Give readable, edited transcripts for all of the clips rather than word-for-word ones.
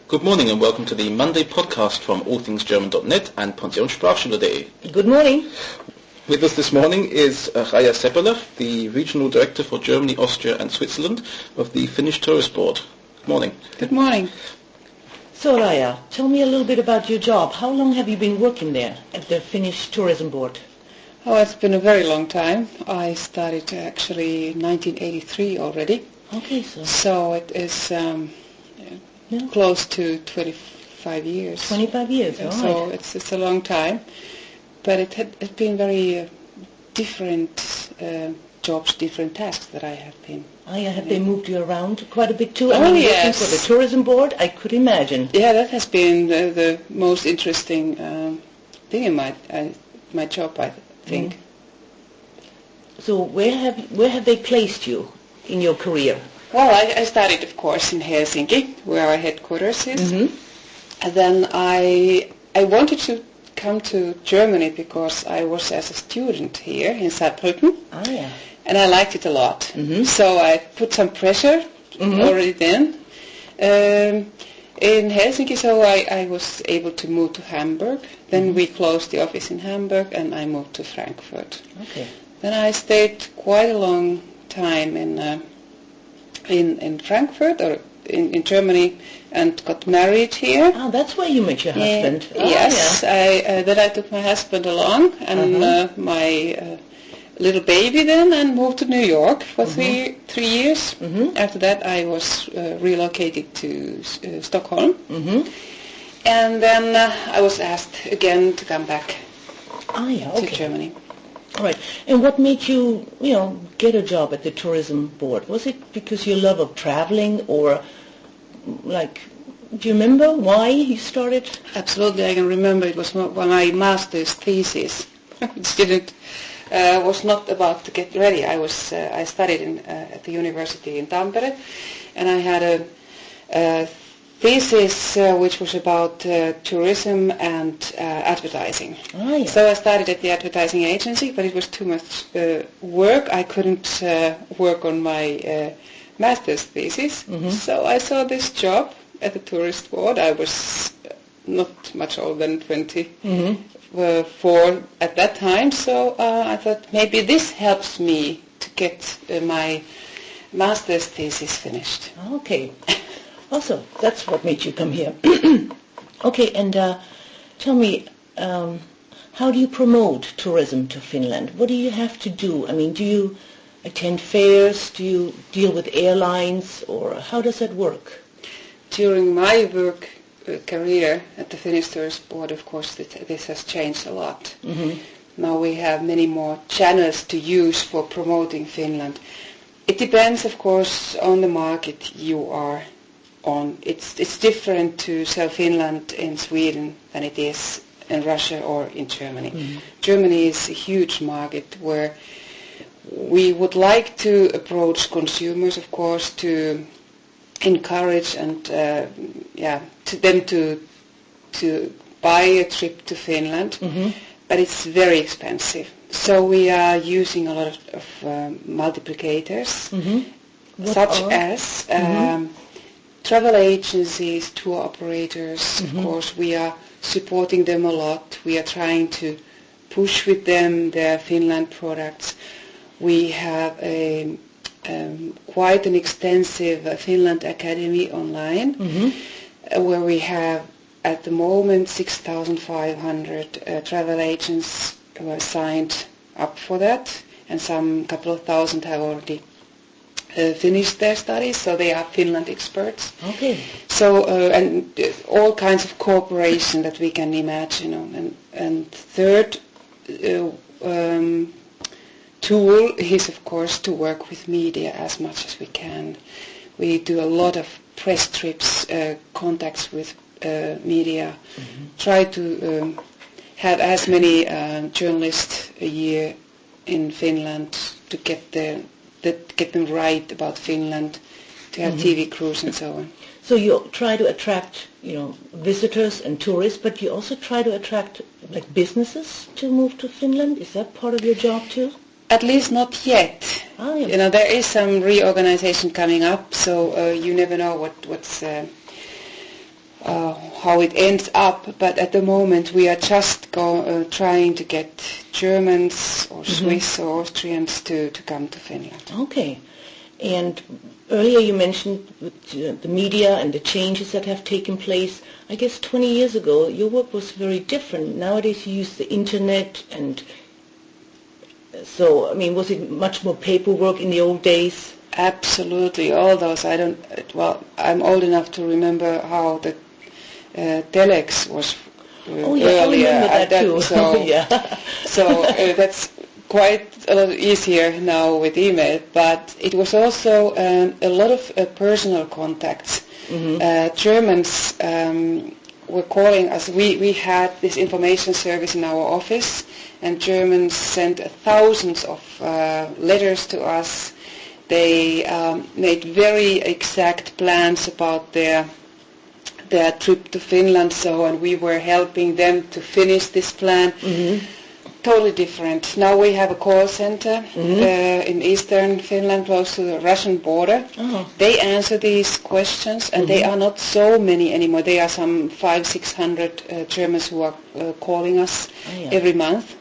Good morning and welcome to the Monday podcast from allthingsgerman.net and pensionssprachschule.de. Good morning. With us this morning is Raija Seppälä, the Regional Director for Germany, Austria and Switzerland of the Finnish Tourist Board. Good morning. Good morning. So Raija, tell me a little bit about your job. How long have you been working there at the Finnish Tourism Board? Oh, it's been a very long time. I started actually in 1983 already. Okay, so it is close to 25 years. 25 years, all so right. it's a long time, but it's been very different jobs, different tasks that I have been. Oh, yeah, have they moved you around quite a bit too? I Oh, mean, yes. working for the tourism board, I could imagine. Yeah, that has been the most interesting thing in my job, I think. So where have they placed you in your career? Well, I started, of course, in Helsinki, where our headquarters is. And then I wanted to come to Germany because I was as a student here in Saarbrücken. Oh, yeah. And I liked it a lot. So I put some pressure already then. In Helsinki, so I was able to move to Hamburg. Then we closed the office in Hamburg and I moved to Frankfurt. Okay. Then I stayed quite a long time in Frankfurt or in Germany and got married here. Oh, that's where you met your husband. Oh, yes, yeah. Then I took my husband along and my little baby then and moved to New York for 3 years. After that I was relocated to Stockholm. And then I was asked again to come back to Germany. All right. And what made you, get a job at the tourism board? Was it because your love of traveling or, do you remember why you started? Absolutely, I can remember. It was my master's thesis, which was not about to get ready. I studied at the university in Tampere, and I had a thesis which was about tourism and advertising. Oh, yeah. So I started at the advertising agency, but it was too much work. I couldn't work on my master's thesis. So I saw this job at the tourist board. I was not much older than 24 at that time. So I thought maybe this helps me to get my master's thesis finished. Okay. Also, that's what made you come here. Okay, and tell me, how do you promote tourism to Finland? What do you have to do? I mean, do you attend fairs? Do you deal with airlines? Or how does that work? During my work career at the Finnish Tourist Board, of course, this has changed a lot. Now we have many more channels to use for promoting Finland. It depends, of course, on the market you are on. It's different to sell Finland in Sweden than it is in Russia or in Germany. Germany is a huge market where we would like to approach consumers, of course, to encourage and to them to buy a trip to Finland, but it's very expensive. So we are using a lot of multiplicators, such as travel agencies, tour operators. Of course, we are supporting them a lot. We are trying to push with them their Finland products. We have quite an extensive Finland Academy online, where we have at the moment 6,500 travel agents who are signed up for that, and some couple of thousand have already finished their studies, so they are Finland experts. Okay. So and all kinds of cooperation that we can imagine. And third tool is, of course, to work with media as much as we can. We do a lot of press trips, contacts with media, try to have as many journalists a year in Finland to get them right about Finland, to have TV crews and so on. So you try to attract, visitors and tourists, but you also try to attract businesses to move to Finland. Is that part of your job too? At least not yet. Oh, yeah. There is some reorganization coming up, so you never know what's how it ends up, but at the moment we are just trying to get Germans or Swiss or Austrians to come to Finland. Okay. And earlier you mentioned the media and the changes that have taken place. I guess 20 years ago your work was very different. Nowadays you use the internet, and so, I mean, was it much more paperwork in the old days? Absolutely, all those. I'm old enough to remember how the telex was earlier. I remember that too. So, yeah. so that's quite a lot easier now with email, but it was also a lot of personal contacts. Germans were calling us. We had this information service in our office, and Germans sent thousands of letters to us. They made very exact plans about their trip to Finland, and we were helping them to finish this plan. Totally different. Now we have a call center in eastern Finland, close to the Russian border. They answer these questions, and they are not so many anymore. There are some 500-600 Germans who are calling us every month.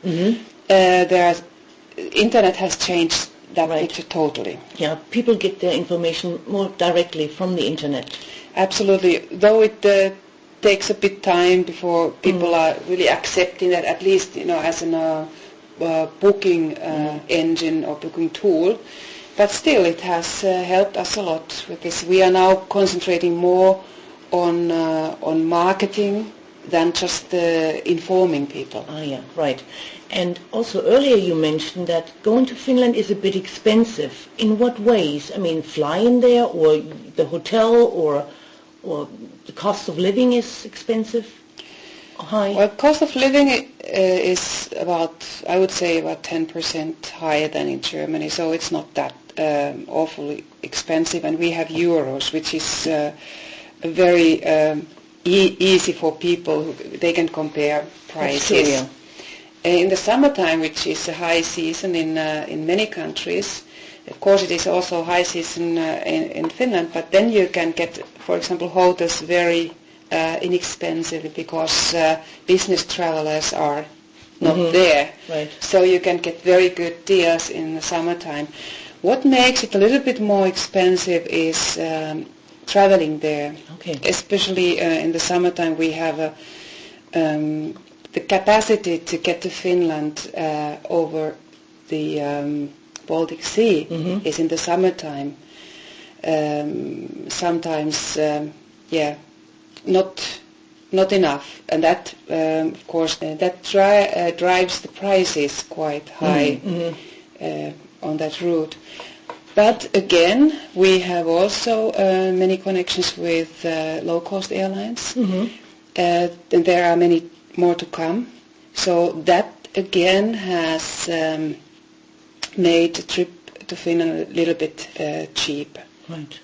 Internet has changed that picture totally. Yeah, people get their information more directly from the internet. Absolutely, though it takes a bit time before people are really accepting that, at least, as a booking engine or booking tool. But still, it has helped us a lot with this. We are now concentrating more on marketing than just informing people. Right. And also earlier you mentioned that going to Finland is a bit expensive. In what ways? I mean, flying there, or the hotel, or the cost of living is expensive? High? Well, cost of living is I would say about 10% higher than in Germany, so it's not that awfully expensive. And we have euros, which is very easy for people. They can compare prices. True, yeah. In the summertime, which is a high season in many countries, of course it is also high season in Finland, but then you can get, for example, hotels very inexpensively, because business travelers are not there. Right. So you can get very good deals in the summertime. What makes it a little bit more expensive is traveling there. Okay. Especially in the summertime, we have the capacity to get to Finland over the Baltic Sea is in the summertime. Sometimes, not enough, and that, of course, that drives the prices quite high on that route. But again, we have also many connections with low-cost airlines, and there are many more to come. So that again has made the trip to Finland a little bit cheap. Right.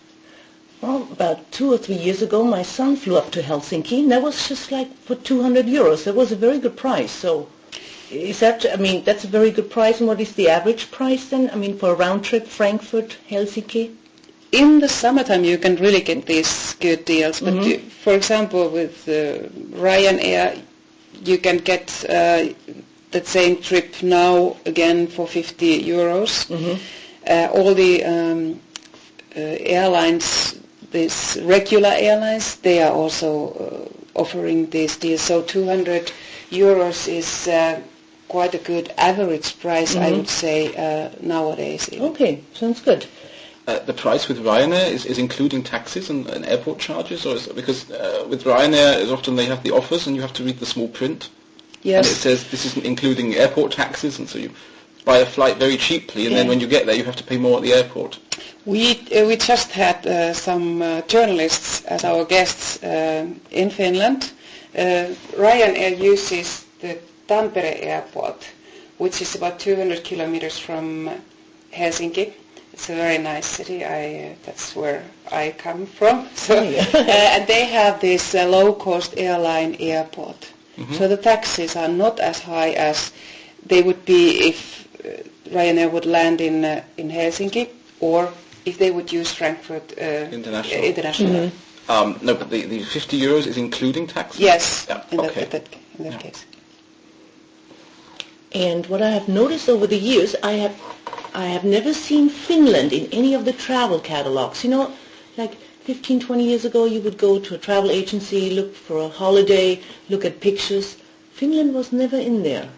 Well, about 2 or 3 years ago, my son flew up to Helsinki, and that was just like for 200 euros. That was a very good price. So is that, I mean, that's a very good price. And what is the average price then? I mean, for a round trip, Frankfurt, Helsinki? In the summertime, you can really get these good deals. But for example, with Ryanair, you can get that same trip now again for 50 euros. All the airlines, these regular airlines, they are also offering these deals. So 200 euros is quite a good average price, I would say, nowadays. Okay, sounds good. The price with Ryanair is including taxes and airport charges, or is it, because with Ryanair, as often they have the offers and you have to read the small print. Yes. And it says this isn't including airport taxes, and so you buy a flight very cheaply, and then when you get there, you have to pay more at the airport. We just had some journalists as our guests in Finland. Ryanair uses the Tampere airport, which is about 200 kilometers from Helsinki. It's a very nice city. That's where I come from. So, and they have this low-cost airline airport. So the taxes are not as high as they would be if Ryanair would land in Helsinki, or if they would use Frankfurt International. No, but the 50 euros is including taxes? Yes, Yeah, in okay. that case. And what I have noticed over the years, I have never seen Finland in any of the travel catalogs. You know, like 15, 20 years ago, you would go to a travel agency, look for a holiday, look at pictures. Finland was never in there.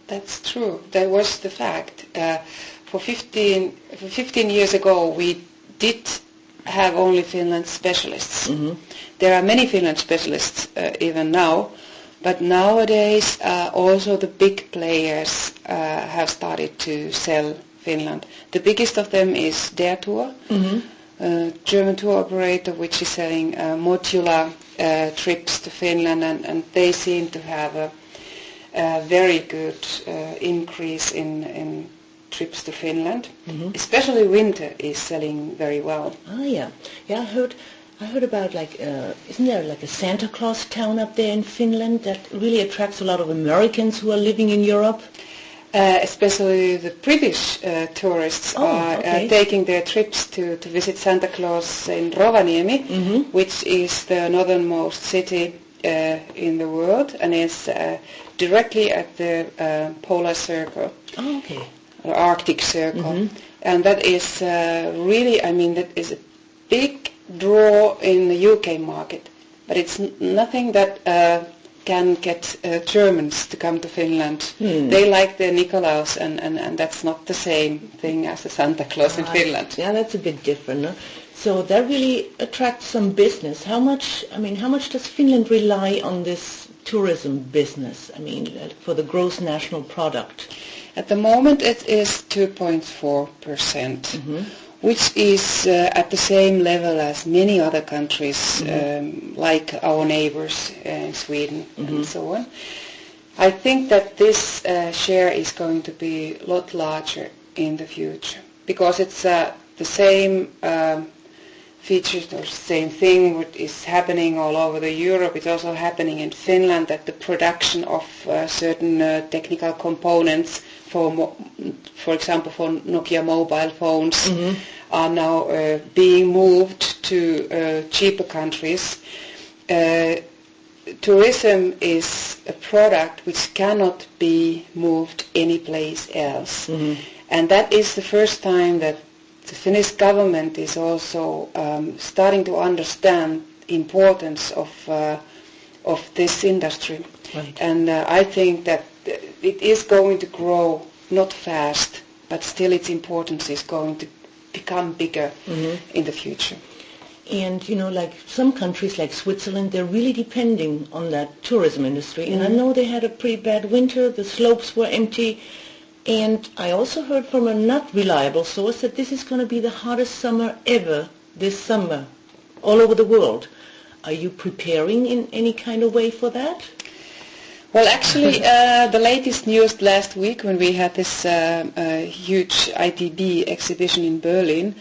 That's true. That was the fact. For 15 years ago, we did have only Finland specialists. Mm-hmm. There are many Finland specialists even now, but nowadays also the big players have started to sell Finland. The biggest of them is Der Tour, German tour operator, which is selling modular trips to Finland, and they seem to have a very good increase in trips to Finland. Especially winter is selling very well. Ah, yeah. Yeah, I heard about isn't there like a Santa Claus town up there in Finland that really attracts a lot of Americans who are living in Europe? Especially the British tourists are taking their trips to visit Santa Claus in Rovaniemi, which is the northernmost city in the world and is directly at the polar circle. Oh, okay. Or Arctic Circle. And that is really, that is a big draw in the UK market. But it's nothing that can get Germans to come to Finland. They like the Nikolaus, and that's not the same thing as the Santa Claus in Finland. Yeah, that's a bit different. No? So that really attracts some business. How much does Finland rely on this tourism business? For the gross national product? At the moment it is 2.4%, which is at the same level as many other countries, like our neighbors in Sweden and so on. I think that this share is going to be a lot larger in the future, because it's the same features or same thing what is happening all over Europe. It's also happening in Finland, that the production of certain technical components for example for Nokia mobile phones are now being moved to cheaper countries. Tourism is a product which cannot be moved anyplace else, and that is the first time that the Finnish government is also starting to understand the importance of this industry. Right. And I think that it is going to grow, not fast, but still its importance is going to become bigger in the future. And, like some countries like Switzerland, they're really depending on that tourism industry. And I know they had a pretty bad winter, the slopes were empty. And I also heard from a not reliable source that this is going to be the hottest summer ever this summer, all over the world. Are you preparing in any kind of way for that? Well, actually, the latest news last week when we had this huge ITB exhibition in Berlin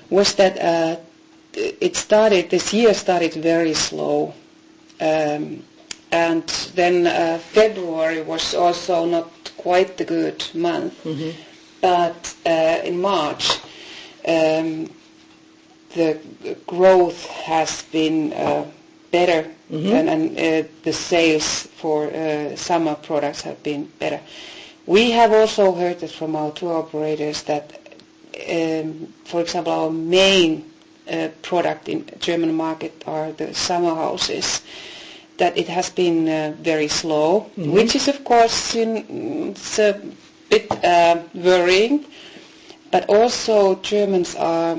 was that this year started very slow. And then February was also not quite the good month. But in March, the growth has been better, and the sales for summer products have been better. We have also heard that from our tour operators that, for example, our main product in the German market are the summer houses, that it has been very slow, which is of course it's a bit worrying, but also Germans are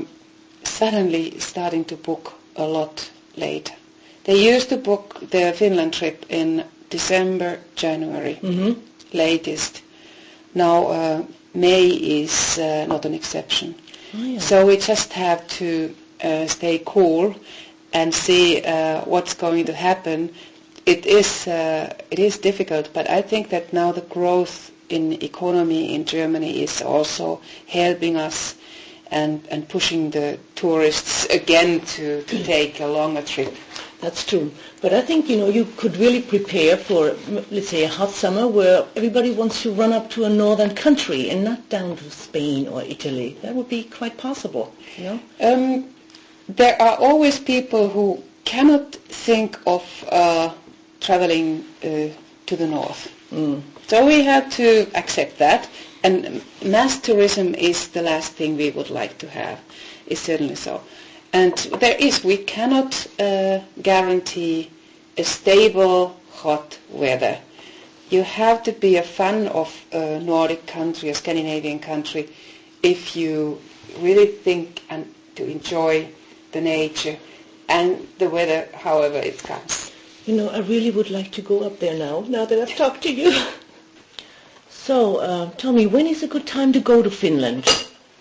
suddenly starting to book a lot later. They used to book their Finland trip in December, January, latest. Now May is not an exception. Oh, yeah. So we just have to stay cool and see what's going to happen. It is difficult, but I think that now the growth in economy in Germany is also helping us and pushing the tourists again to take a longer trip. That's true. But I think, you could really prepare for, let's say, a hot summer where everybody wants to run up to a northern country and not down to Spain or Italy. That would be quite possible, There are always people who cannot think of traveling to the north. So we have to accept that, and mass tourism is the last thing we would like to have. It's certainly so. And we cannot guarantee a stable, hot weather. You have to be a fan of a Nordic country, a Scandinavian country, if you really think and to enjoy the nature and the weather, however it comes. You know, I really would like to go up there now that I've talked to you. So, tell me, when is a good time to go to Finland?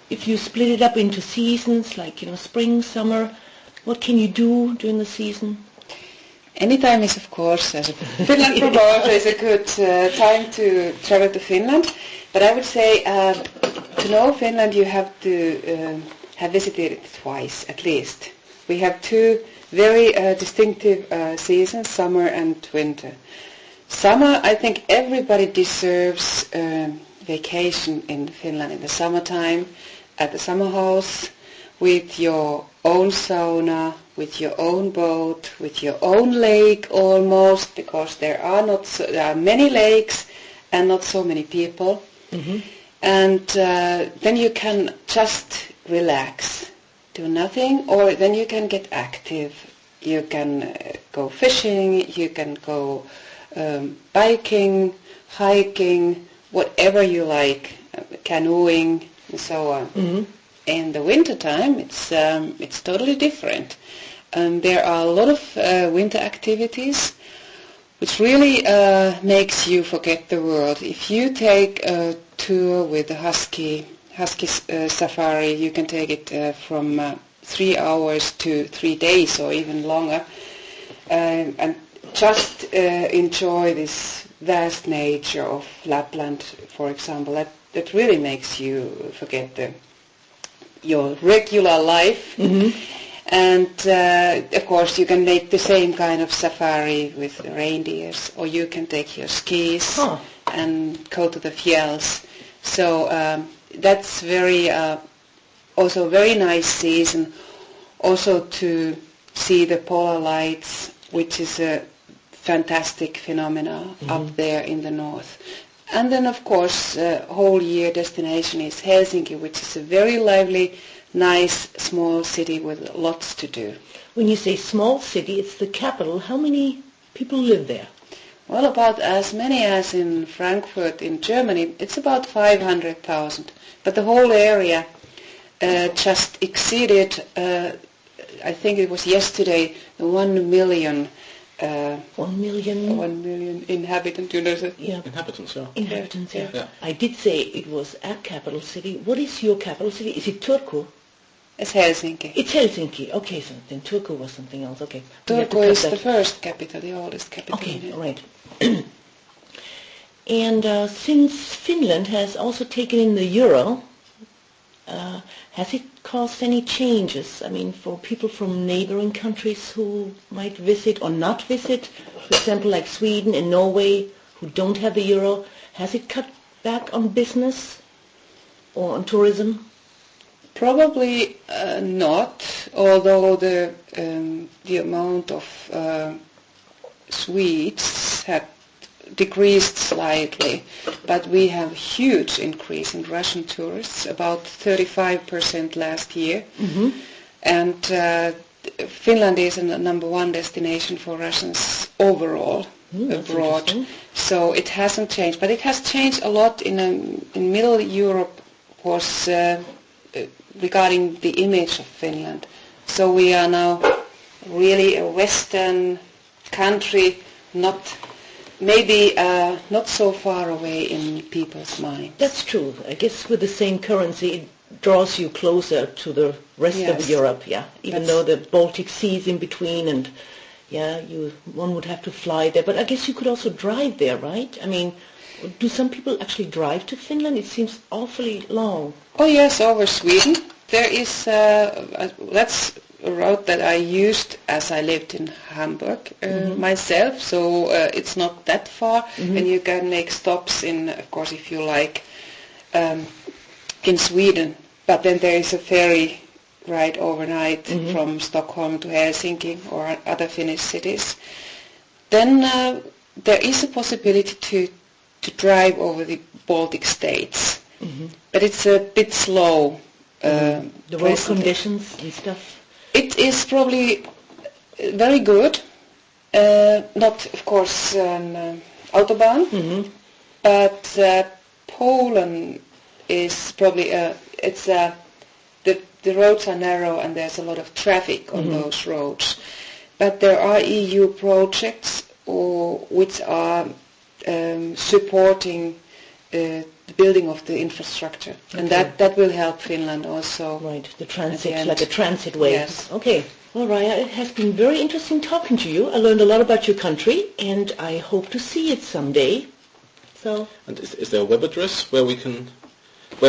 If you split it up into seasons, like, spring, summer, what can you do during the season? Anytime is, of course, as a Finland promoter, is a good time to travel to Finland. But I would say, to know Finland, you have to have visited it twice, at least. We have two very distinctive seasons, summer and winter. Summer, I think everybody deserves vacation in Finland in the summertime, at the summer house, with your own sauna, with your own boat, with your own lake almost, because there are many lakes and not so many people. Mm-hmm. And then you can just relax, do nothing, or then you can get active. You can go fishing, you can go biking, hiking, whatever you like, canoeing, and so on. Mm-hmm. In the winter time, it's totally different. There are a lot of winter activities, which really makes you forget the world. If you take a tour with the husky safari, you can take it from 3 hours to 3 days or even longer, and just enjoy this vast nature of Lapland, for example. That really makes you forget your regular life. Mm-hmm. And of course you can make the same kind of safari with reindeers, or you can take your skis and go to the fjälls. So that's also very nice season, also to see the polar lights, which is a fantastic phenomena up there in the north. And then of course whole year destination is Helsinki, which is a very lively, nice small city with lots to do. When you say small city, it's the capital. How many people live there? Well, about as many as in Frankfurt in Germany. It's about 500,000. But the whole area just exceeded, I think it was yesterday, 1 million. 1 million? 1 million inhabitants. Yeah. Inhabitants, yeah. Inhabitants, yeah. I did say it was a capital city. What is your capital city? Is it Turku? It's Helsinki. It's Helsinki. Okay, so then Turku was something else. Okay. Turku is the first capital, the oldest capital. Okay, all right. And since Finland has also taken in the euro, has it caused any changes? I mean, for people from neighboring countries who might visit or not visit, for example, like Sweden and Norway, who don't have the euro, has it cut back on business or on tourism? Probably not, although the amount of Swedes had decreased slightly, but we have a huge increase in Russian tourists, about 35% last year. Mm-hmm. And Finland is the number one destination for Russians overall abroad. So it hasn't changed, but it has changed a lot in Middle Europe, was regarding the image of Finland. So we are now really a Western country, maybe not so far away in people's minds. That's true. I guess with the same currency it draws you closer to the rest of Europe, even though the Baltic Sea is in between, and one would have to fly there. But I guess you could also drive there, right? I mean, do some people actually drive to Finland? It seems awfully long. Oh yes, over Sweden. There is, that's a route that I used as I lived in Hamburg myself, so it's not that far, and you can make stops in, of course, if you like, in Sweden. But then there is a ferry ride overnight from Stockholm to Helsinki or other Finnish cities, then there is a possibility to drive over the Baltic states. But it's a bit slow. The road conditions and stuff? It is probably very good. Not, of course, autobahn, but Poland is probably the roads are narrow and there's a lot of traffic on those roads. But there are EU projects which are supporting the building of the infrastructure, and that will help Finland also. Right, the transit, like a transit way. Yes. Okay. Well, Raija, it has been very interesting talking to you. I learned a lot about your country, and I hope to see it someday. So. And is there a web address where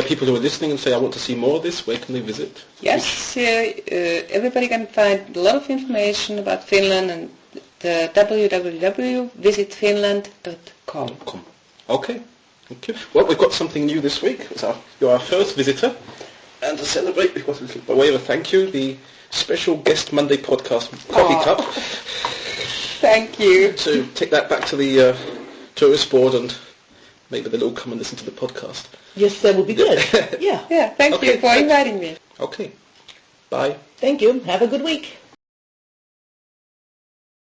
people who are listening and say, I want to see more of this, where can they visit? Yes, everybody can find a lot of information about Finland and the www.visitfinland.com. Okay, thank you. Well, we've got something new this week. You're our first visitor, and to celebrate, we've got, by way of a thank you, the special guest Monday podcast coffee cup. Thank you. So take that back to the tourist board, and maybe they'll all come and listen to the podcast. Yes, that would be good. Yeah. Yeah, thank you for inviting me. Okay. Bye. Thank you. Have a good week.